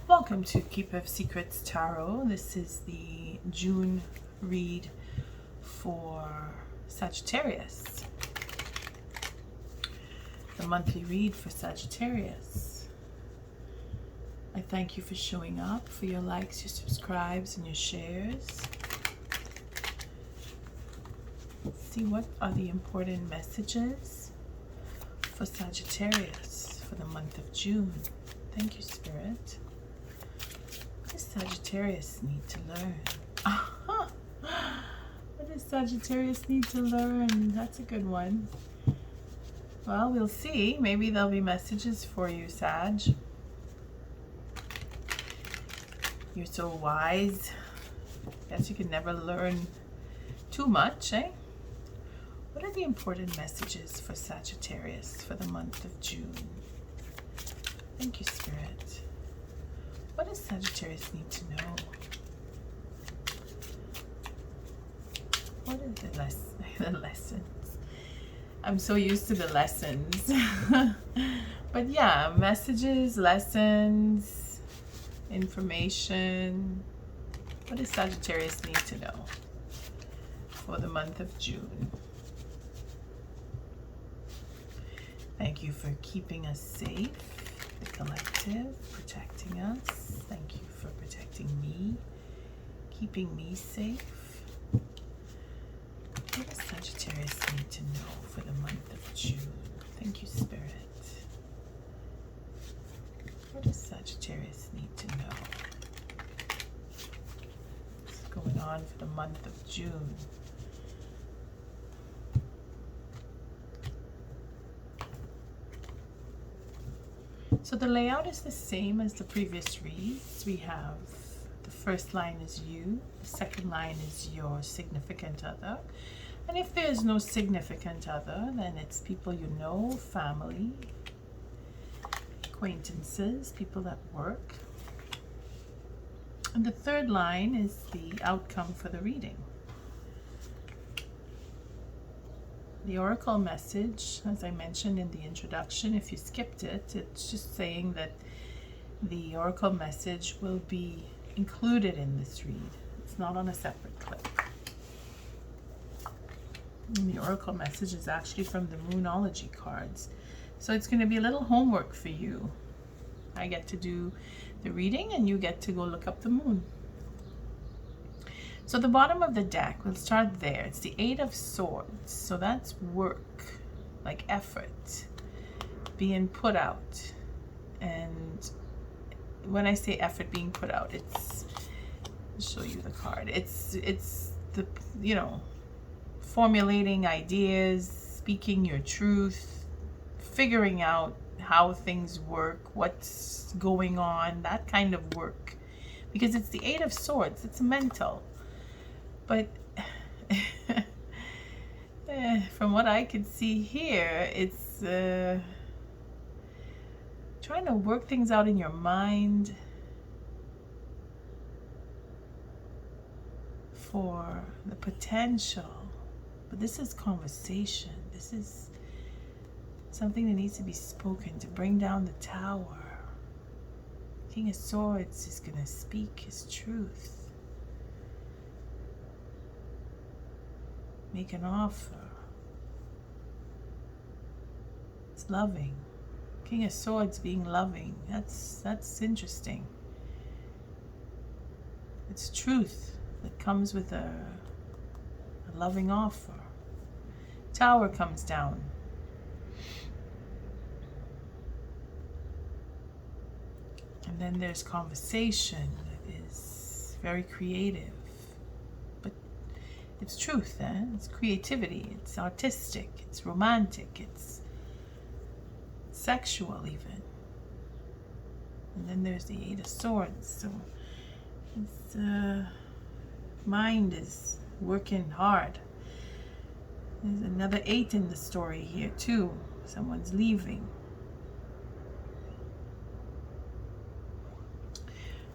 Welcome to Keeper Secrets Tarot. This is the June read for Sagittarius. The monthly read for Sagittarius. I thank you for showing up, for your likes, your subscribes, and your shares. Let's see, what are the important messages for Sagittarius for the month of June? Thank you, Spirit. What does Sagittarius need to learn? What does Sagittarius need to learn? That's a good one. Well, we'll see. Maybe there'll be messages for you, Sag. You're so wise. Guess you can never learn too much, eh? What are the important messages for Sagittarius for the month of June? Thank you, Spirit. What does Sagittarius need to know? What are the lessons? I'm so used to the lessons. But yeah, messages, lessons, information. What does Sagittarius need to know for the month of June? Thank you for keeping us safe, the collective, protecting us. Thank you for protecting me, keeping me safe. What does Sagittarius need to know for the month of June? Thank you, Spirit. What does Sagittarius need to know? What's going on for the month of June? So the layout is the same as the previous reads. We have the first line is you, the second line is your significant other. And if there's no significant other, then it's people you know, family, acquaintances, people at work. And the third line is the outcome for the reading. The oracle message, as I mentioned in the introduction, if you skipped it, it's just saying that the oracle message will be included in this read. It's not on a separate clip. And the oracle message is actually from the Moonology cards. So it's going to be a little homework for you. I get to do the reading and you get to go look up the moon. So the bottom of the deck, we'll start there. It's the Eight of Swords. So that's work, like effort, being put out. And when I say effort being put out, it's, I'll show you the card. It's the, you know, formulating ideas, speaking your truth, figuring out how things work, what's going on, that kind of work. Because it's the Eight of Swords, it's mental. But from what I could see here, it's trying to work things out in your mind for the potential. But this is conversation. This is something that needs to be spoken to bring down the tower. King of Swords is going to speak his truth. Make an offer. It's loving. King of Swords being loving. That's interesting. It's truth that comes with a loving offer. Tower comes down. And then there's conversation that is very creative. It's truth, it's creativity, it's artistic, it's romantic, it's sexual even. And then there's the Eight of Swords. So it's mind is working hard. There's another 8 in the story here too. Someone's leaving.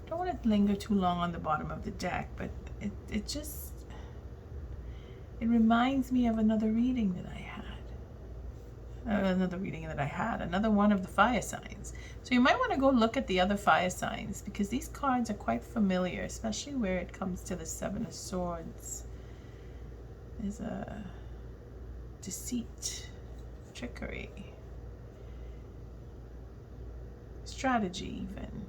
Don't want to linger too long on the bottom of the deck, but it just, it reminds me of another reading that I had. Another one of the fire signs. So you might want to go look at the other fire signs, because these cards are quite familiar, especially where it comes to the Seven of Swords. There's a deceit, trickery, strategy even.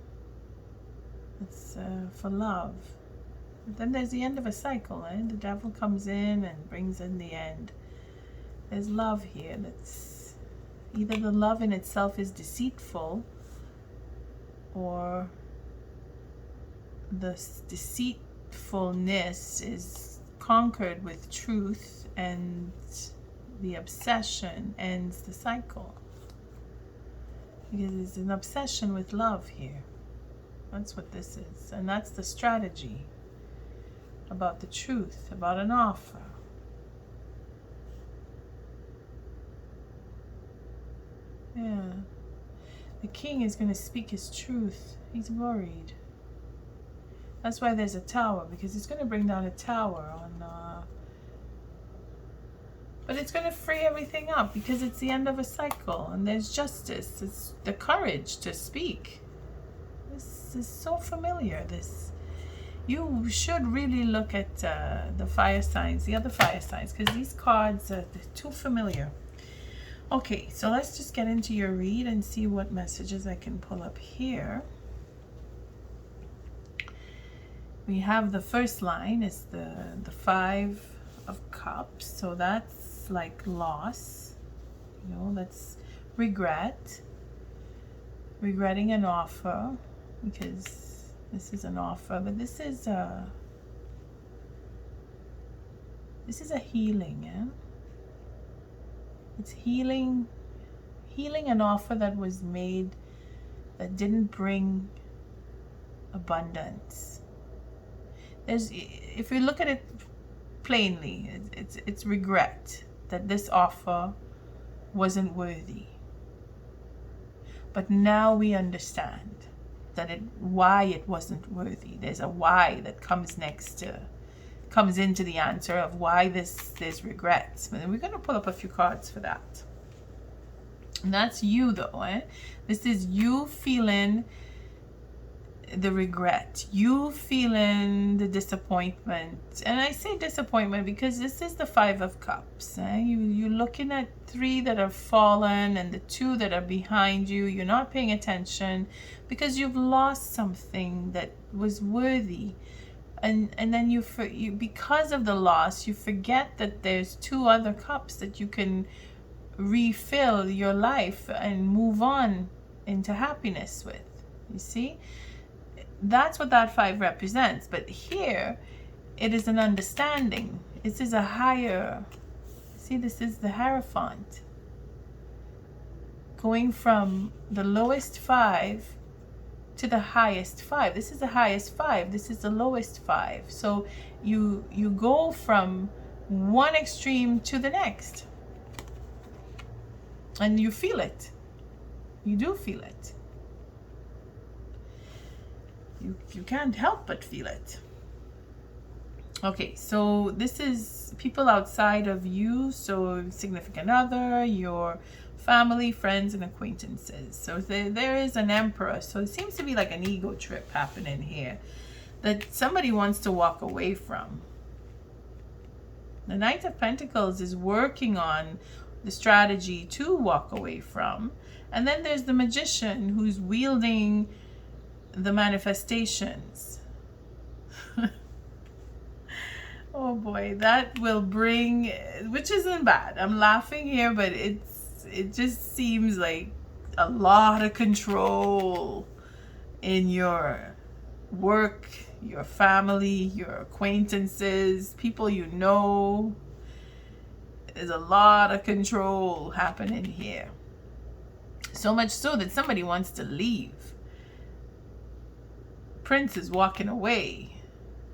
It's for love. But then there's the end of a cycle, eh? The devil comes in and brings in the end. There's love here. That's either the love in itself is deceitful, or the deceitfulness is conquered with truth, and the obsession ends the cycle. Because it's an obsession with love here. That's what this is. And that's the strategy about the truth, about an offer. Yeah. The king is going to speak his truth. He's worried. That's why there's a tower, because it's going to bring down a tower on... but it's going to free everything up, because it's the end of a cycle, and there's justice. It's the courage to speak. This is so familiar. You should really look at the fire signs, the other fire signs, because these cards are too familiar. Okay, so let's just get into your read and see what messages I can pull up here. We have the first line is the Five of Cups, so that's like loss, you know, that's regret, regretting an offer, because this is an offer, but this is a healing, yeah? It's healing an offer that was made that didn't bring abundance. If we look at it plainly, it's regret that this offer wasn't worthy. But now we understand that why it wasn't worthy. There's a why that comes into the answer of why there's regrets. But we're going to pull up a few cards for that. And that's you though, eh? This is you feeling the regret, you feeling the disappointment. And I say disappointment because this is the Five of Cups, eh? You're looking at 3 that are fallen and the 2 that are behind you. You're not paying attention because you've lost something that was worthy. And then you because of the loss, you forget that there's 2 other cups that you can refill your life and move on into happiness with. You see? That's what that 5 represents. But here, it is an understanding. This is a higher... See, this is the Hierophant. Going from the lowest 5 to the highest 5. This is the highest 5. This is the lowest 5. So you go from one extreme to the next. And you feel it. You do feel it. You can't help but feel it. Okay, so this is people outside of you, so significant other, your family, friends, and acquaintances. So there is an Emperor. So it seems to be like an ego trip happening here that somebody wants to walk away from. The Knight of Pentacles is working on the strategy to walk away from. And then there's the Magician who's wielding the manifestations. Oh boy, that will bring, which isn't bad. I'm laughing here, but it just seems like a lot of control in your work, your family, your acquaintances, people you know. There's a lot of control happening here. So much so that somebody wants to leave. Prince is walking away,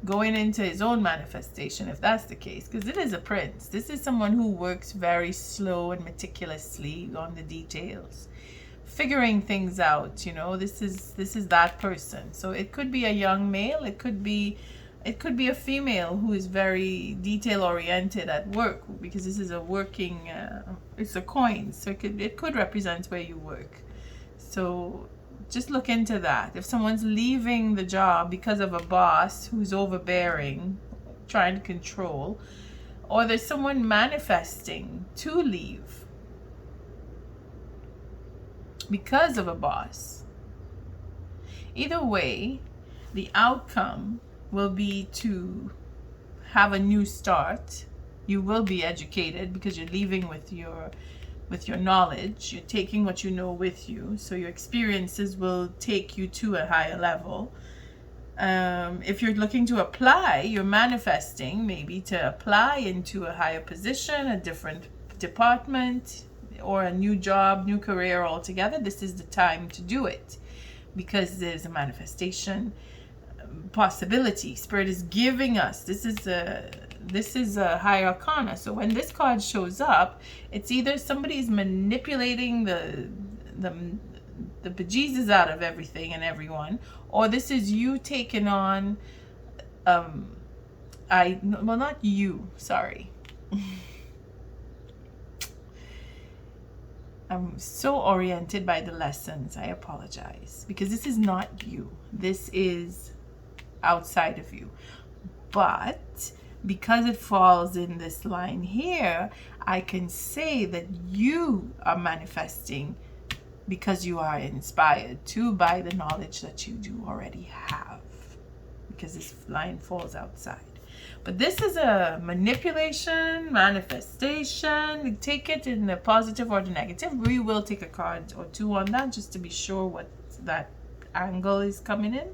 going into his own manifestation, if that's the case, because it is a prince. This is someone who works very slow and meticulously on the details, figuring things out. You know, this is that person. So it could be a young male, it could be a female who is very detail oriented at work, because this is a working it's a coin, so it could represent where you work. So just look into that. If someone's leaving the job because of a boss who's overbearing, trying to control, or there's someone manifesting to leave because of a boss. Either way, the outcome will be to have a new start. You will be educated because you're leaving with your knowledge. You're taking what you know with you, so your experiences will take you to a higher level. If you're looking to apply, you're manifesting maybe to apply into a higher position, a different department, or a new job, new career altogether. This is the time to do it because there's a manifestation possibility. Spirit is giving us, this is a high arcana. So when this card shows up, it's either somebody's manipulating the bejesus out of everything and everyone, or this is you taking on not you, sorry. I'm so oriented by the lessons, I apologize, because this is not you. This is outside of you. But because it falls in this line here, I can say that you are manifesting because you are inspired to by the knowledge that you do already have, because this line falls outside. But this is a manipulation, manifestation. Take it in the positive or the negative. We will take a card or two on that just to be sure what that angle is coming in.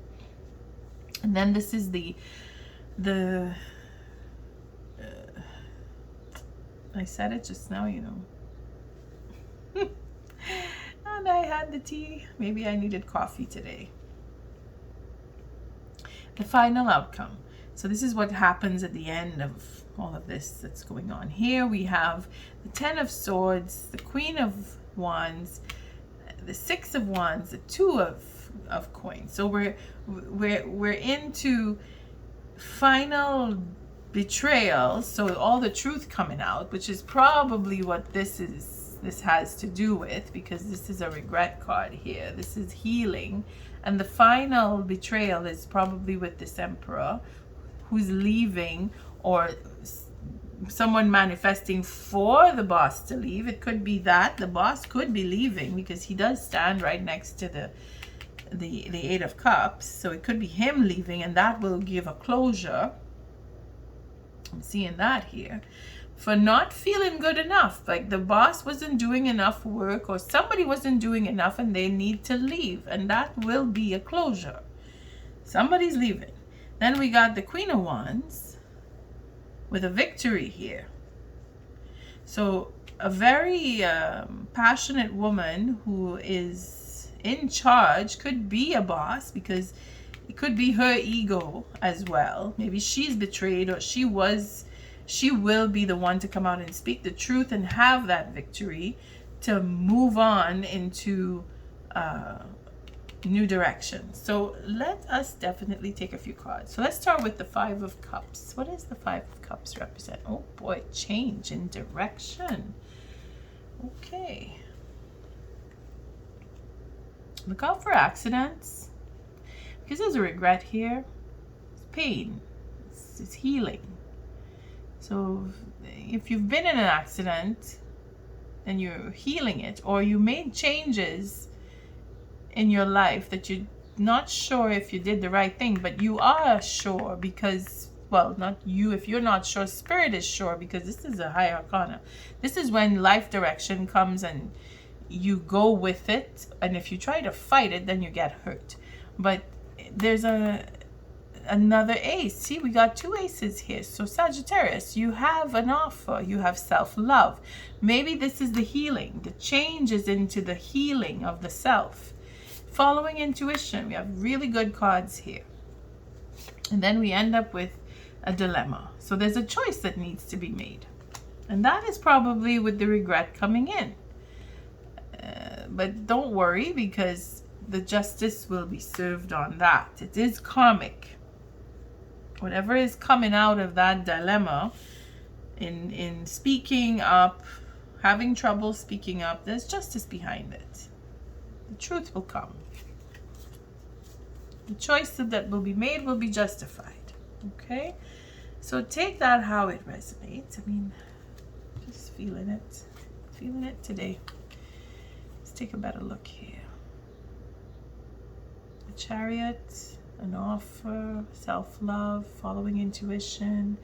And then this is I said it just now, you know. And I had the tea. Maybe I needed coffee today. The final outcome. So this is what happens at the end of all of this that's going on. Here we have the 10 of Swords, the Queen of Wands, the 6 of Wands, the 2 of Coins. So we're into final betrayal. So all the truth coming out, which is probably what this has to do with, because this is a regret card here. This is healing, and the final betrayal is probably with this Emperor who's leaving, or someone manifesting for the boss to leave. It could be that the boss could be leaving because he does stand right next to the 8 of Cups. So it could be him leaving, and that will give a closure. I'm seeing that here. For not feeling good enough, like the boss wasn't doing enough work, or somebody wasn't doing enough and they need to leave, and that will be a closure. Somebody's leaving. Then we got the Queen of Wands with a victory here. So a very passionate woman who is in charge, could be a boss, because it could be her ego as well. Maybe she's betrayed, or she will be the one to come out and speak the truth and have that victory to move on into new direction. So let us definitely take a few cards. So let's start with the 5 of Cups. What does the 5 of Cups represent? Oh boy, change in direction. Okay. Look out for accidents, because there's a regret here. It's pain. It's healing. So if you've been in an accident and you're healing it, or you made changes in your life that you're not sure if you did the right thing, but you are sure because, well, not you, if you're not sure, Spirit is sure, because this is a high arcana. This is when life direction comes and you go with it, and if you try to fight it, then you get hurt. But there's another ace. See, we got 2 aces here. So Sagittarius, you have an offer. You have self-love. Maybe this is the healing. The change is into the healing of the self. Following intuition. We have really good cards here. And then we end up with a dilemma. So there's a choice that needs to be made. And that is probably with the regret coming in. But don't worry, because the justice will be served on that. It is karmic. Whatever is coming out of that dilemma, in speaking up, having trouble speaking up, there's justice behind it. The truth will come. The choice that will be made will be justified. Okay? So take that how it resonates. I mean, just feeling it. Feeling it today. Let's take a better look here. The Chariot, an offer, self-love, following intuition.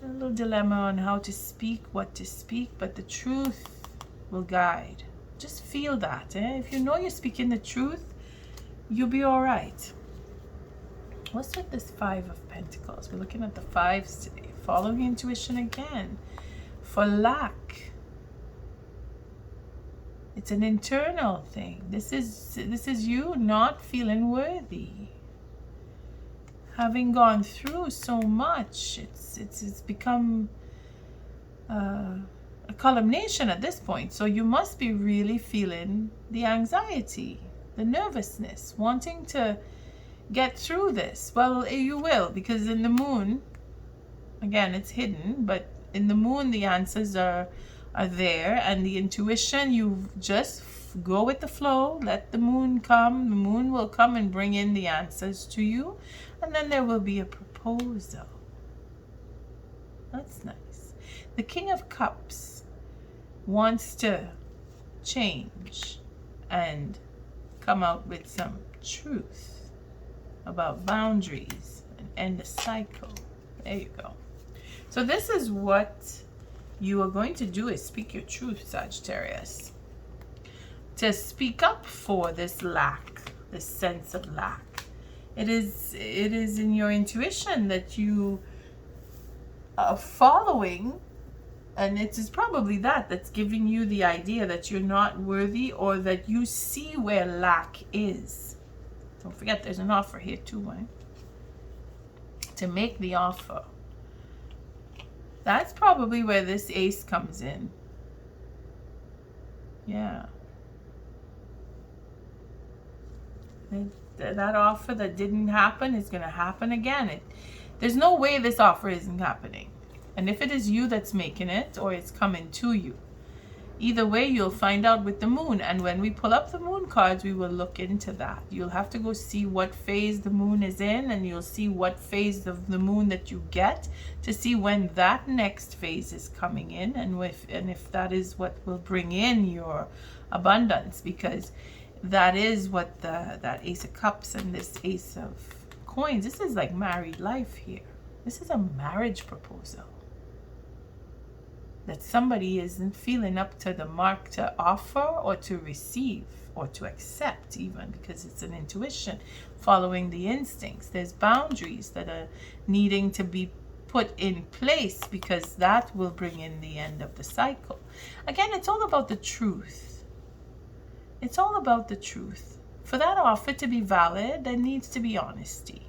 A little dilemma on how to speak, what to speak, but the truth will guide. Just feel that. If you know you're speaking the truth, you'll be all right. What's with this Five of Pentacles? We're looking at the fives today. Following intuition again. For lack. It's an internal thing. This is you not feeling worthy. Having gone through so much, it's become a culmination at this point. So you must be really feeling the anxiety, the nervousness, wanting to get through this. Well, you will, because in the moon, again, it's hidden, but in the moon the answers are there, and the intuition, you just go with the flow, let the moon come. The moon will come and bring in the answers to you, and then there will be a proposal. That's nice. The King of Cups wants to change and come out with some truth about boundaries and end a cycle. There you go. So this is what you are going to do, is speak your truth, Sagittarius. To speak up for this lack, this sense of lack. It is in your intuition that you are following, and it is probably that's giving you the idea that you're not worthy, or that you see where lack is. Don't forget there's an offer here too, right? To make the offer. That's probably where this ace comes in. Yeah. That offer that didn't happen is going to happen again. There's no way this offer isn't happening. And if it is you that's making it, or it's coming to you, either way, you'll find out with the moon. And when we pull up the moon cards, we will look into that. You'll have to go see what phase the moon is in, and you'll see what phase of the moon that you get, to see when that next phase is coming in, and if that is what will bring in your abundance, because that is what that Ace of Cups and this Ace of Coins, this is like married life here. This is a marriage proposal that somebody isn't feeling up to the mark to offer, or to receive, or to accept even, because it's an intuition, following the instincts. There's boundaries that are needing to be put in place, because that will bring in the end of the cycle. Again, it's all about the truth. It's all about the truth. For that offer to be valid, there needs to be honesty.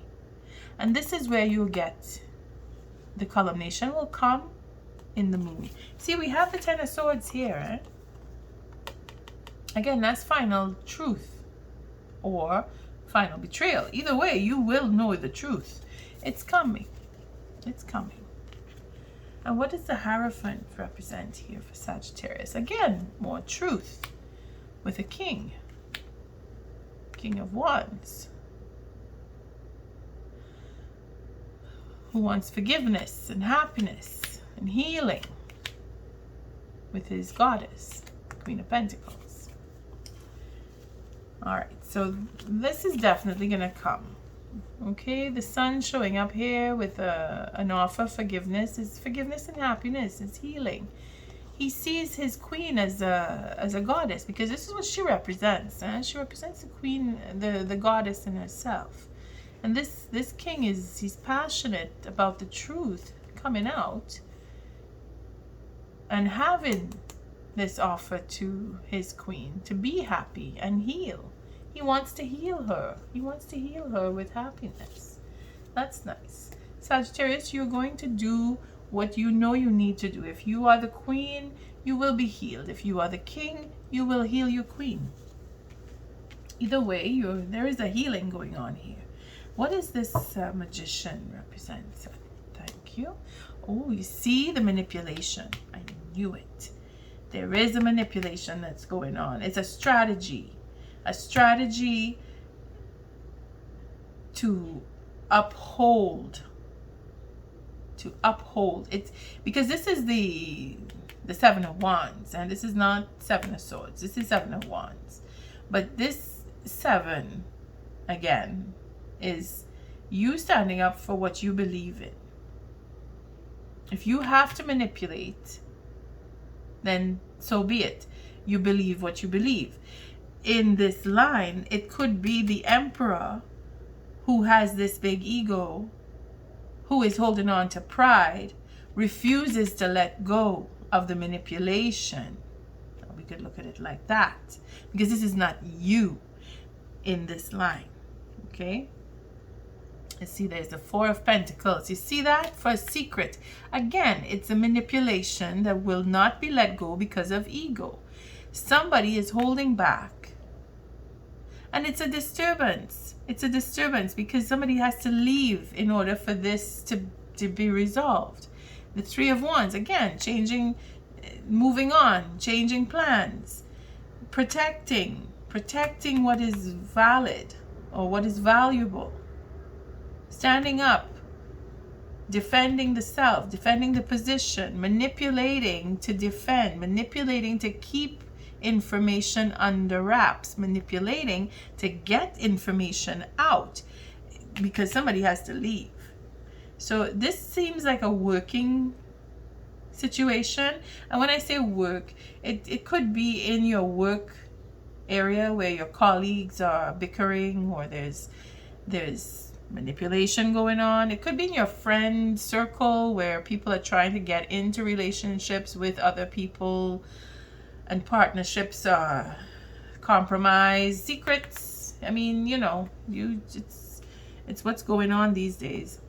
And this is where you'll get the culmination will come in the moon. See, we have the Ten of Swords here. Again, that's final truth or final betrayal. Either way, you will know the truth. It's coming. It's coming. And what does the Hierophant represent here for Sagittarius? Again, more truth with a king. King of Wands. Who wants forgiveness and happiness and healing with his goddess, Queen of Pentacles. All right, so this is definitely going to come. Okay, the Sun showing up here with an offer of forgiveness. It's forgiveness and happiness. It's healing. He sees his queen as a goddess, because this is what she represents. She represents the queen, the goddess in herself. And this king he's passionate about the truth coming out and having this offer to his queen to be happy and heal. He wants to heal her. He wants to heal her with happiness. That's nice. Sagittarius, you're going to do what you know you need to do. If you are the queen, you will be healed. If you are the king, you will heal your queen. Either way, there is a healing going on here. What does this magician represent? Thank you. Oh, you see the manipulation. I knew it. There is a manipulation that's going on. It's a strategy. A strategy to uphold. To uphold it, because this is the Seven of Wands, and this is not Seven of Swords. This is Seven of Wands, but this seven again is you standing up for what you believe in. If you have to manipulate, then so be it. You believe what you believe. In this line, it could be the Emperor who has this big ego, who is holding on to pride, refuses to let go of the manipulation. We could look at it like that, because this is not you in this line. Okay, you see there's the Four of Pentacles. You see that? For a secret, again, it's a manipulation that will not be let go because of ego. Somebody is holding back, and it's a disturbance. It's a disturbance because somebody has to leave in order for this to be resolved. The Three of Wands, again, changing, moving on, changing plans, protecting what is valid or what is valuable, standing up, defending the self, defending the position, manipulating to defend, manipulating to keep information under wraps, manipulating to get information out because somebody has to leave. So this seems like a working situation, and when I say work, it could be in your work area where your colleagues are bickering, or there's manipulation going on. It could be in your friend circle where people are trying to get into relationships with other people, and partnerships are compromised, secrets. I mean, you know, it's what's going on these days.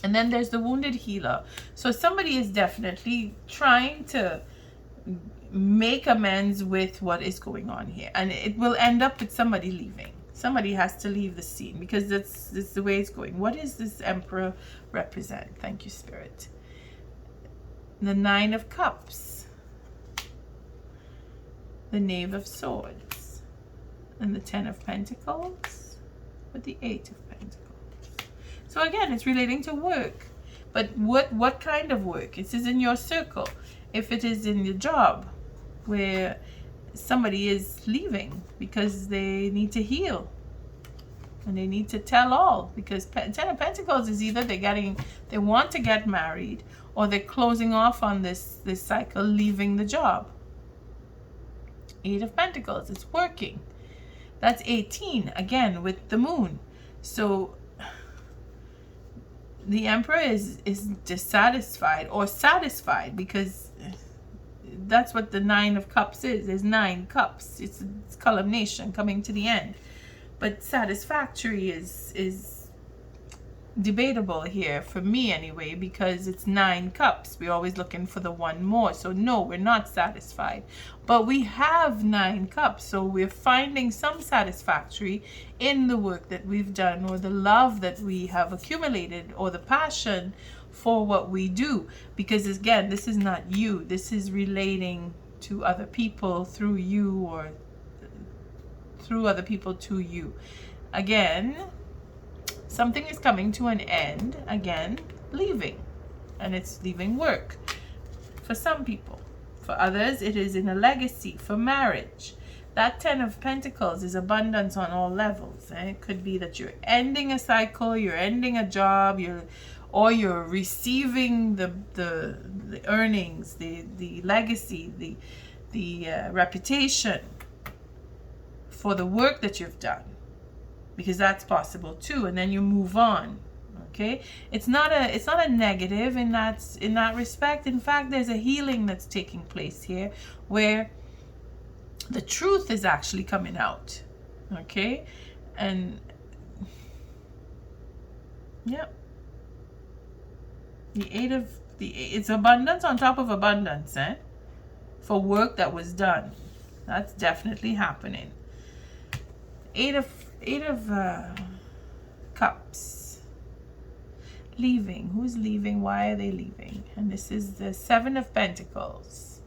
And then there's the Wounded Healer. So somebody is definitely trying to make amends with what is going on here, and it will end up with somebody leaving. Somebody has to leave the scene because that's the way it's going. What does this Emperor represent? Thank you, Spirit. The Nine of Cups, the Knave of Swords, and the Ten of Pentacles with the Eight of Pentacles. So again, it's relating to work. But what kind of work? It is in your circle. If it is in your job where somebody is leaving because they need to heal and they need to tell all, because Ten of Pentacles is either they want to get married, or they're closing off on this cycle, leaving the job. Eight of Pentacles, it's working. That's 18 again with the moon. So the Emperor is dissatisfied or satisfied, because that's what the Nine of Cups is. There's 9 cups. It's culmination, coming to the end. But satisfactory is debatable here, for me anyway, because it's 9 cups. We're always looking for the one more. So no, we're not satisfied. But we have 9 cups. So we're finding some satisfactory in the work that we've done, or the love that we have accumulated, or the passion for what we do. Because again, this is not you. This is relating to other people through you, or through other people to you. Again, something is coming to an end, again, leaving. And it's leaving work for some people. For others, it is in a legacy, for marriage. That Ten of Pentacles is abundance on all levels. It could be that you're ending a cycle, you're ending a job, or you're receiving the earnings, the legacy, the reputation for the work that you've done, because that's possible too. And then you move on. Okay, it's not a negative in that respect. In fact, there's a healing that's taking place here, where the truth is actually coming out. Okay, and yeah, it's abundance on top of abundance, for work that was done. That's definitely happening. Eight of Cups. Leaving. Who's leaving? Why are they leaving? And this is the Seven of Pentacles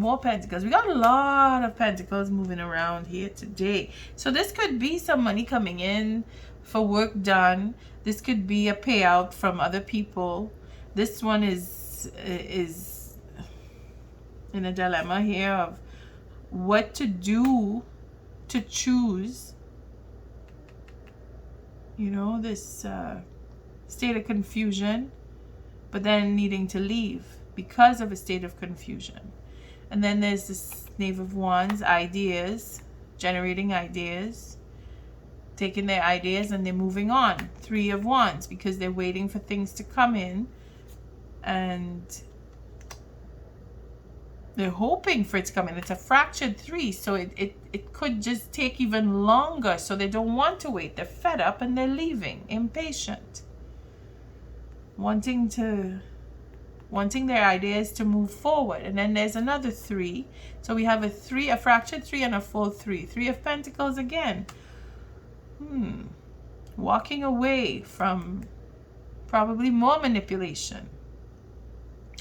More pentacles. We got a lot of pentacles moving around here today. So this could be some money coming in for work done. This could be a payout from other people. This one is in a dilemma here of what to do, to choose. You know, this state of confusion, but then needing to leave because of a state of confusion. And then there's this Knave of Wands, ideas, generating ideas, taking their ideas and they're moving on. Three of Wands, because they're waiting for things to come in and they're hoping for it to come in. It's a fractured three, so it could just take even longer, so they don't want to wait. They're fed up and they're leaving, impatient, wanting their ideas to move forward. And then there's another three. So we have a three, a fractured three, and a full three. Three of Pentacles again. Walking away from probably more manipulation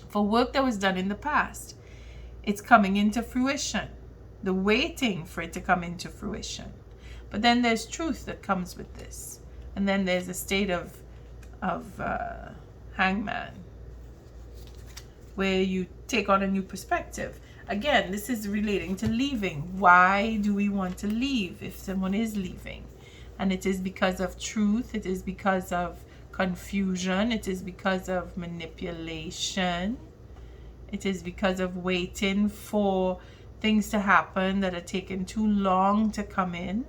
for work that was done in the past. It's coming into fruition. The waiting for it to come into fruition. But then there's truth that comes with this. And then there's a state of Hangman, where you take on a new perspective. Again, this is relating to leaving. Why do we want to leave if someone is leaving? And it is because of truth. It is because of confusion. It is because of manipulation. It is because of waiting for things to happen that are taking too long to come in.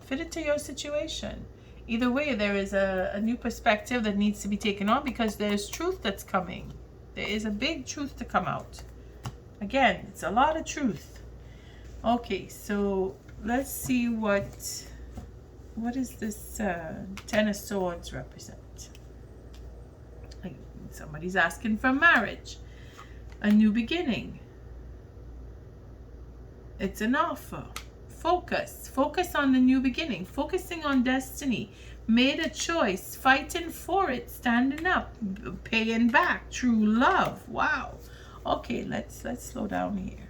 Fit it to your situation. Either way, there is a new perspective that needs to be taken on because there's truth that's coming. There is a big truth to come out. Again, it's a lot of truth. Okay, so let's see what does this Ten of Swords represent? Somebody's asking for marriage, a new beginning. It's an offer. Focus on the new beginning, focusing on destiny, made a choice, fighting for it, standing up, paying back, true love. Wow. Okay, let's slow down here.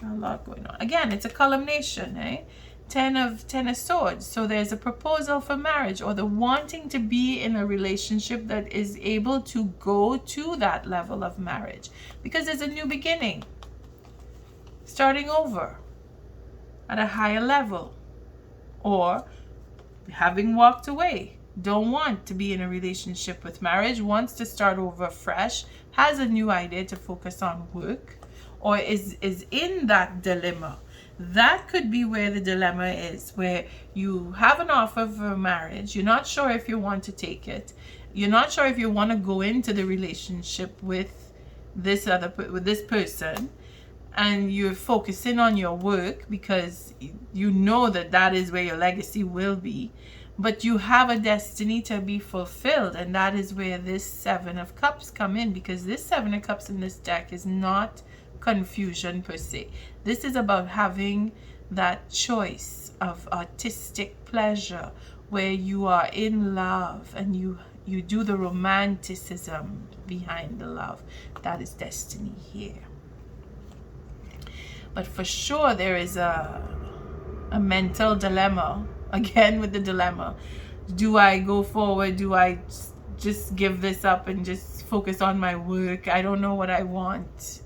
A lot going on. Again, it's a culmination, eh? Ten of Swords. So there's a proposal for marriage, or the wanting to be in a relationship that is able to go to that level of marriage, because there's a new beginning, starting over at a higher level, or having walked away, don't want to be in a relationship with marriage, wants to start over fresh, has a new idea to focus on work, or is in that dilemma. That could be where the dilemma is, where you have an offer for marriage, you're not sure if you want to take it, you're not sure if you want to go into the relationship with this person, and you're focusing on your work because you know that is where your legacy will be, but you have a destiny to be fulfilled, and that is where this Seven of Cups come in, because this Seven of Cups in this deck is not confusion per se. This is about having that choice of artistic pleasure where you are in love and you do the romanticism behind the love. That is destiny here. But for sure there is a mental dilemma. Again with the dilemma. Do I go forward? Do I just give this up and just focus on my work? I don't know what I want.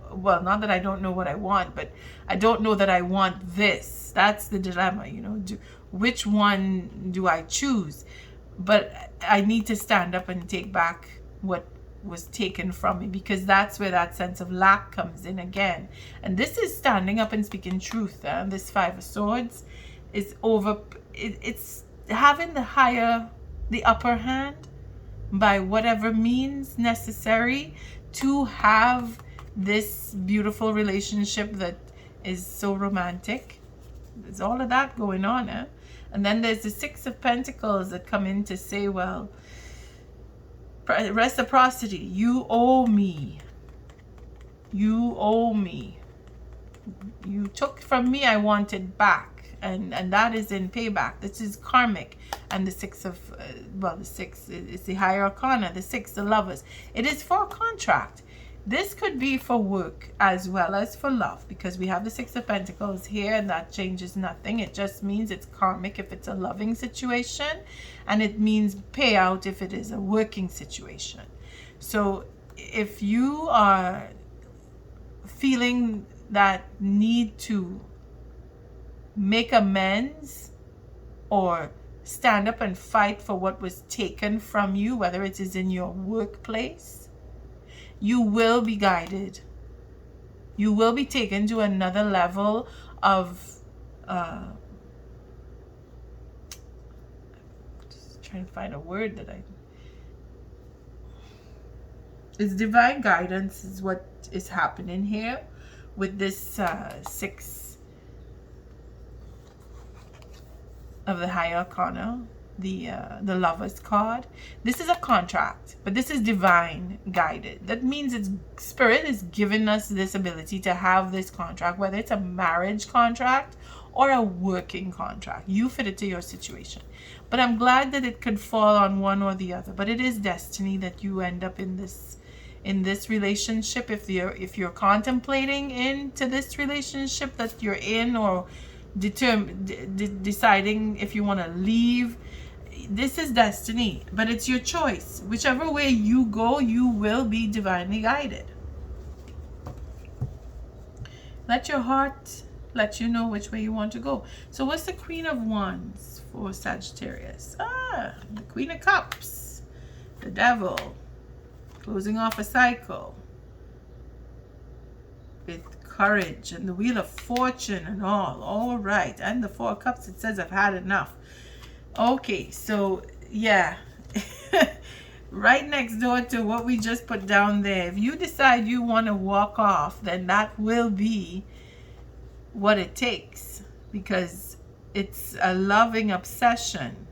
Well, not that I don't know what I want, but I don't know that I want this. That's the dilemma, you know. Which one do I choose? But I need to stand up and take back what was taken from me, because that's where that sense of lack comes in again. And this is standing up and speaking truth. This Five of Swords is it's having the upper hand by whatever means necessary to have this beautiful relationship that is so romantic. There's all of that going on, eh? And then there's the Six of Pentacles that come in to say, well, reciprocity. You owe me. You owe me. You took from me, I wanted back. And that is in payback. This is karmic. And the Six of, the Six is the higher arcana. The Six, the Lovers. It is for contract. This could be for work as well as for love, because we have the Six of Pentacles here, and that changes nothing. It just means it's karmic if it's a loving situation, and it means payout if it is a working situation. So if you are feeling that need to make amends or stand up and fight for what was taken from you, whether it is in your workplace, you will be guided. You will be taken to another level of just trying to find a word that it's divine guidance is what is happening here with this Six of the High Arcana, the Lover's card. This is a contract, but this is divine guided. That means it's Spirit is giving us this ability to have this contract, whether it's a marriage contract or a working contract. You fit it to your situation. But I'm glad that it could fall on one or the other. But it is destiny that you end up in this relationship. If you're contemplating into this relationship that you're in, or deciding if you want to leave, this is destiny, but it's your choice. Whichever way you go, you will be divinely guided. Let your heart let you know which way you want to go. So what's the Queen of Wands for Sagittarius? The Queen of Cups, the Devil, closing off a cycle with courage, and the Wheel of Fortune and all right, and the Four of Cups. It says I've had enough. Okay, so yeah, right next door to what we just put down there, if you decide you want to walk off, then that will be what it takes, because it's a loving obsession.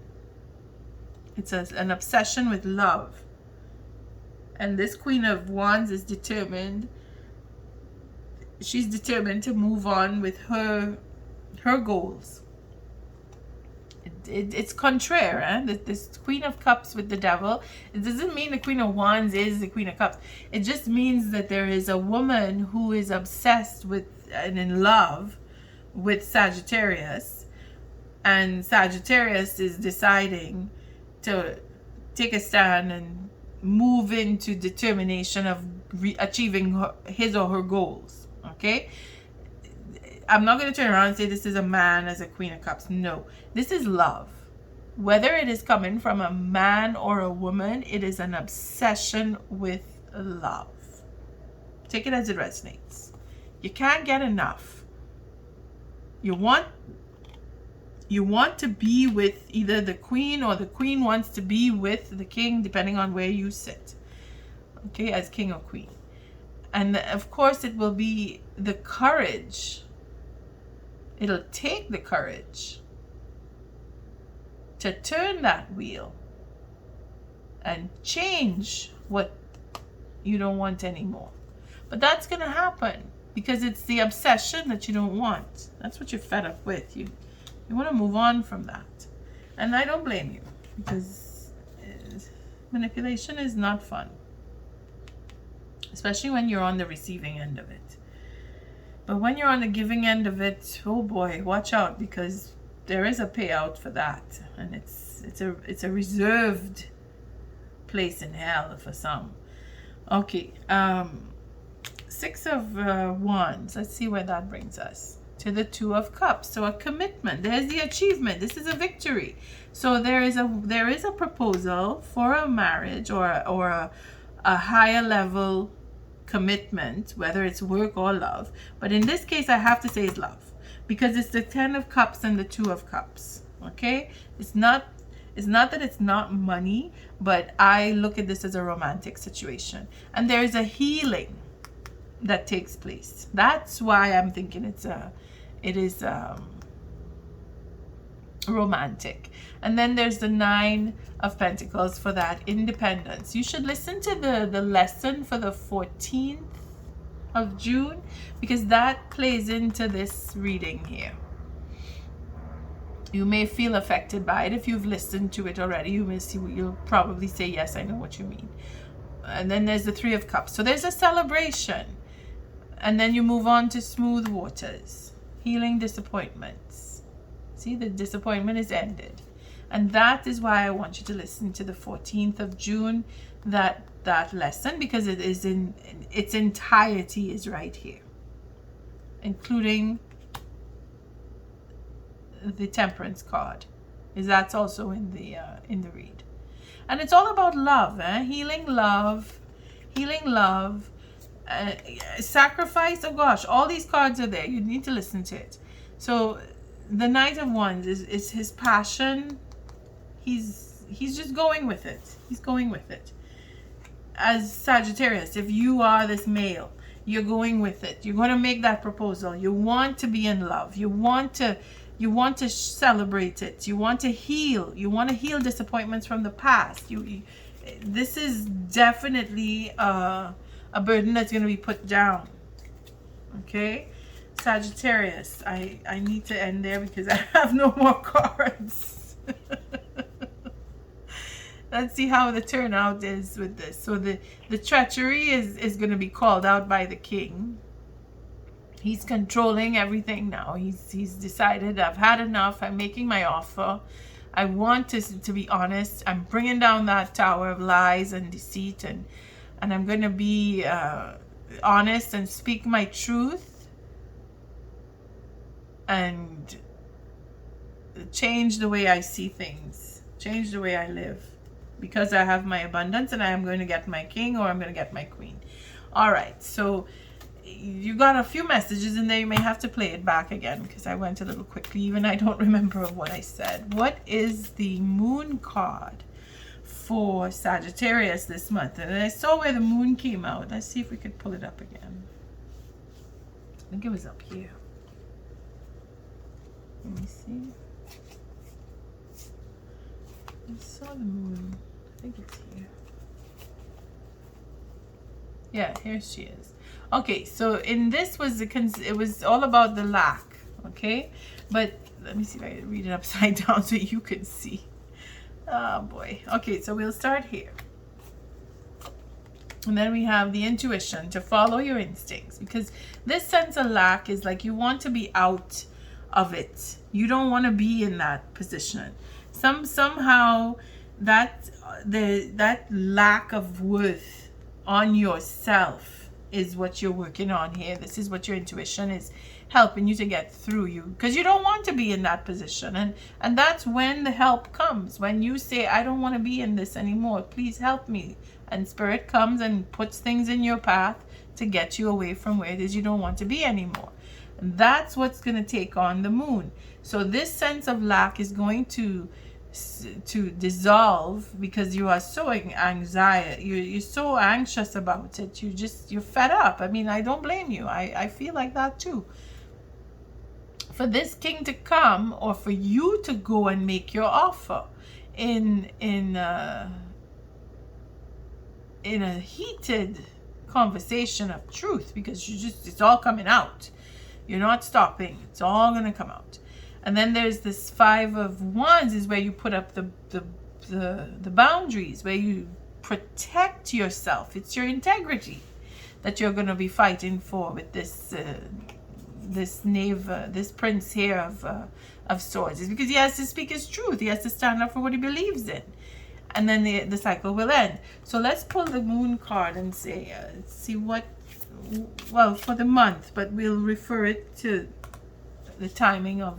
It's an obsession with love, and this Queen of Wands is determined. She's determined to move on with her goals. It's contrary, eh? This Queen of Cups with the Devil, it doesn't mean the Queen of Wands is the Queen of Cups. It just means that there is a woman who is obsessed with and in love with Sagittarius, and Sagittarius is deciding to take a stand and move into determination of achieving his or her goals. Okay, I'm not going to turn around and say this is a man as a Queen of Cups. No, this is love. Whether it is coming from a man or a woman, it is an obsession with love. Take it as it resonates. You can't get enough. You want to be with either the Queen, or the Queen wants to be with the King, depending on where you sit. Okay, as King or Queen. And of course, it will be the courage. It'll take the courage to turn that wheel and change what you don't want anymore. But that's going to happen because it's the obsession that you don't want. That's what you're fed up with. You want to move on from that. And I don't blame you, because manipulation is not fun, especially when you're on the receiving end of it. But when you're on the giving end of it, oh boy, watch out, because there is a payout for that, and it's a reserved place in hell for some. Okay, Six of Wands. Let's see where that brings us. To the Two of Cups. So a commitment. There's the achievement. This is a victory. So there is a proposal for a marriage or a higher level commitment, whether it's work or love. But in this case, I have to say it's love, because it's the Ten of Cups and the Two of Cups. Okay, it's not that it's not money, but I look at this as a romantic situation, and there is a healing that takes place. That's why I'm thinking it is romantic. And then there's the Nine of Pentacles for that independence. You should listen to the lesson for the 14th of June, because that plays into this reading here. You may feel affected by it. If you've listened to it already, you'll probably say, yes, I know what you mean. And then there's the Three of Cups. So there's a celebration. And then you move on to smooth waters. Healing disappointments. See, the disappointment is ended. And that is why I want you to listen to the 14th of June, that lesson, because it is in its entirety is right here, including the Temperance card. That's also in the read. And it's all about love, healing love, sacrifice. Oh gosh, all these cards are there. You need to listen to it. So the Knight of Wands is his passion. He's just going with it. He's going with it. As Sagittarius, if you are this male, you're going with it. You're going to make that proposal. You want to be in love. You want to celebrate it. You want to heal. You want to heal disappointments from the past. This is definitely a burden that's going to be put down. Okay, Sagittarius, I need to end there because I have no more cards. Let's see how the turnout is with this. So the treachery is going to be called out by the king. He's controlling everything now. He's decided, I've had enough. I'm making my offer. I want to be honest. I'm bringing down that tower of lies and deceit, and I'm going to be honest and speak my truth and change the way I see things, change the way I live, because I have my abundance and I am going to get my king, or I'm going to get my queen. All right, so you got a few messages in there. You may have to play it back again because I went a little quickly. Even I don't remember what I said. What is the moon card for Sagittarius this month? And I saw where the moon came out. Let's see if we could pull it up again. I think it was up here. Let me see. I saw the moon. I think it's here. Yeah, here she is. Okay, so in this was it was all about the lack, okay? But let me see if I can read it upside down so you can see. Oh boy. Okay, so we'll start here. And then we have the intuition, to follow your instincts, because this sense of lack is like you want to be out of it. You don't want to be in that position. Somehow that lack of worth on yourself is what you're working on here. This is what your intuition is helping you to get through, you because you don't want to be in that position, and that's when the help comes. When you say, I don't want to be in this anymore, please help me, and spirit comes and puts things in your path to get you away from where it is you don't want to be anymore. And that's what's going to take on the moon. So this sense of lack is going to dissolve because you are so you're so anxious about it. You're fed up. I mean, I don't blame you. I feel like that too. For this king to come, or for you to go and make your offer in a heated conversation of truth, because it's all coming out. You're not stopping. It's all going to come out. And then there's this Five of Wands, is where you put up the boundaries, where you protect yourself. It's your integrity that you're going to be fighting for with this this prince here of swords. It's because he has to speak his truth. He has to stand up for what he believes in. And then the cycle will end. So let's pull the moon card and say, see what, well, for the month, but we'll refer it to the timing of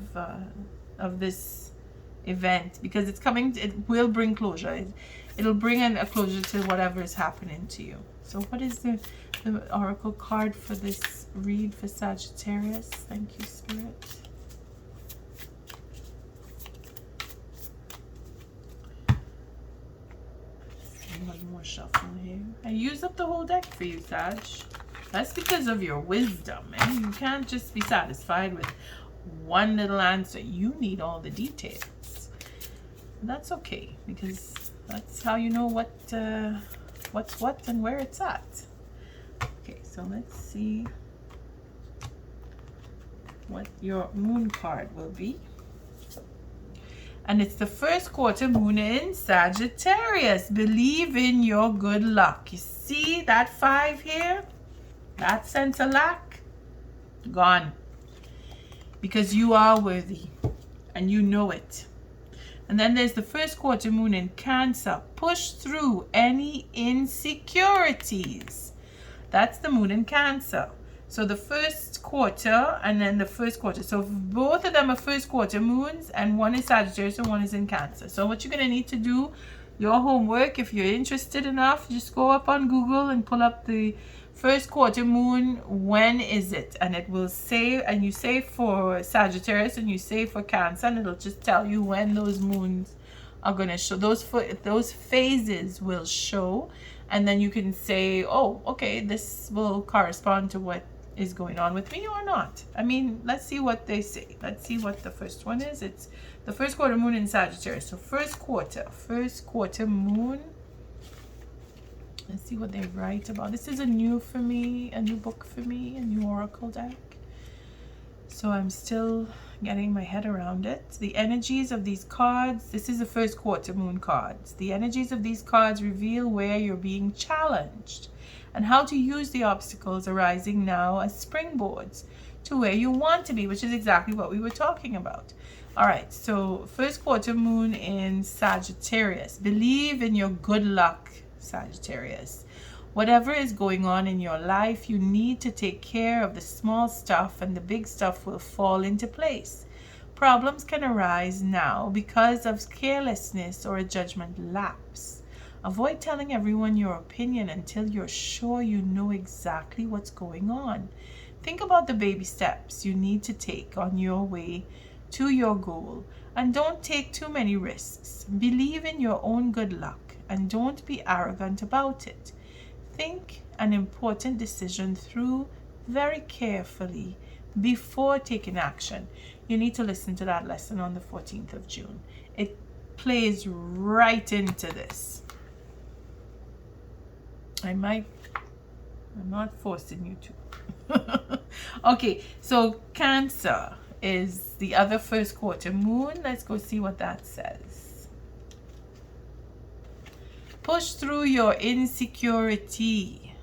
this event, because it's coming. It will bring closure. It'll bring a closure to whatever is happening to you. So what is the oracle card for this read for Sagittarius? Thank you, Spirit. One more shuffle here. I used up the whole deck for you, Sag. That's because of your wisdom, man. You can't just be satisfied with one little answer. You need all the details. And that's okay, because that's how you know what's what and where it's at. Okay, so let's see what your moon card will be. And it's the first quarter moon in Sagittarius. Believe in your good luck. You see that 5 here? That sense of lack? Gone. Because you are worthy. And you know it. And then there's the first quarter moon in Cancer. Push through any insecurities. That's the moon in Cancer. So the first quarter and then the first quarter. So both of them are first quarter moons, and one is Sagittarius and one is in Cancer. So what you're going to need to do, your homework, if you're interested enough, just go up on Google and pull up the first quarter moon. When is it? And it will say, and you say for Sagittarius and you say for Cancer, and it'll just tell you when those moons are going to show. Those phases will show, and then you can say, oh, okay, this will correspond to what is going on with me or not. I mean, let's see what they say. Let's see what the first one is. It's the first quarter moon in Sagittarius. So first quarter moon. Let's see what they write about. This is a new book for me, a new oracle deck. So I'm still getting my head around it. The energies of these cards, this is the first quarter moon cards. The energies of these cards reveal where you're being challenged and how to use the obstacles arising now as springboards to where you want to be, which is exactly what we were talking about. All right, so first quarter moon in Sagittarius. Believe in your good luck, Sagittarius. Whatever is going on in your life, you need to take care of the small stuff and the big stuff will fall into place. Problems can arise now because of carelessness or a judgment lapse. Avoid telling everyone your opinion until you're sure you know exactly what's going on. Think about the baby steps you need to take on your way to your goal, and don't take too many risks. Believe in your own good luck and don't be arrogant about it. Think an important decision through very carefully before taking action. You need to listen to that lesson on the 14th of June. It plays right into this. I'm not forcing you to. Okay, so Cancer is the other first quarter moon. Let's go see what that says. Push through your insecurity.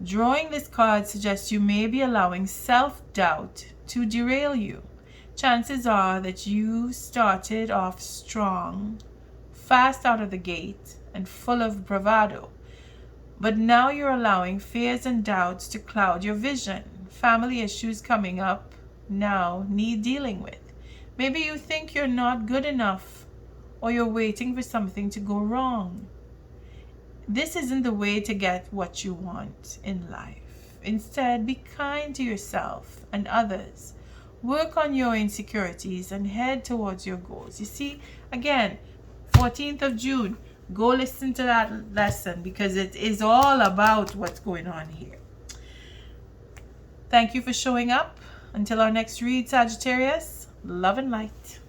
Drawing this card suggests you may be allowing self-doubt to derail you. Chances are that you started off strong, fast out of the gate, and full of bravado. But now you're allowing fears and doubts to cloud your vision. Family issues coming up now need dealing with. Maybe you think you're not good enough, or you're waiting for something to go wrong. This isn't the way to get what you want in life. Instead, be kind to yourself and others. Work on your insecurities and head towards your goals. You see, again, 14th of June, go listen to that lesson because it is all about what's going on here. Thank you for showing up. Until our next read, Sagittarius, love and light.